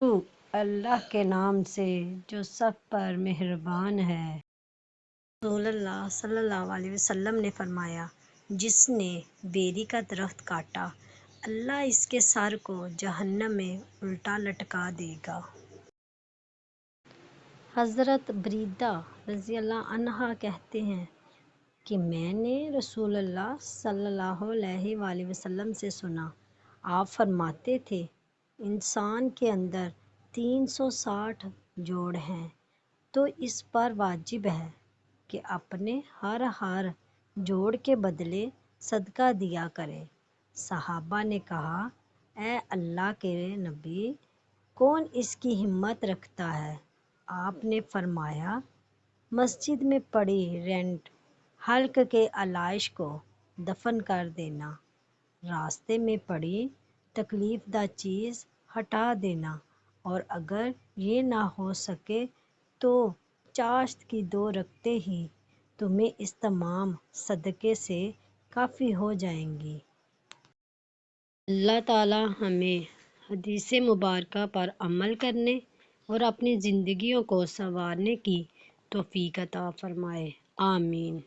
شروع اللہ کے نام سے جو سب پر مہربان ہے۔ رسول اللہ صلی اللہ علیہ وسلم نے فرمایا، جس نے بیری کا درخت کاٹا، اللہ اس کے سر کو جہنم میں الٹا لٹکا دے گا۔ حضرت بریدہ رضی اللہ عنہ کہتے ہیں کہ میں نے رسول اللہ صلی اللہ علیہ وآلہ وسلم سے سنا، آپ فرماتے تھے، انسان کے اندر 360 جوڑ ہیں، تو اس پر واجب ہے کہ اپنے ہر جوڑ کے بدلے صدقہ دیا کرے۔ صحابہ نے کہا، اے اللہ کے نبی، کون اس کی ہمت رکھتا ہے؟ آپ نے فرمایا، مسجد میں پڑی رینٹ حلق کے علائش کو دفن کر دینا، راستے میں پڑی تکلیف دہ چیز ہٹا دینا، اور اگر یہ نہ ہو سکے تو چاشت کی 2 رکعتیں ہی تمہیں اس تمام صدقے سے کافی ہو جائیں گی۔ اللہ تعالی ہمیں حدیث مبارکہ پر عمل کرنے اور اپنی زندگیوں کو سنوارنے کی توفیق عطا فرمائے، آمین۔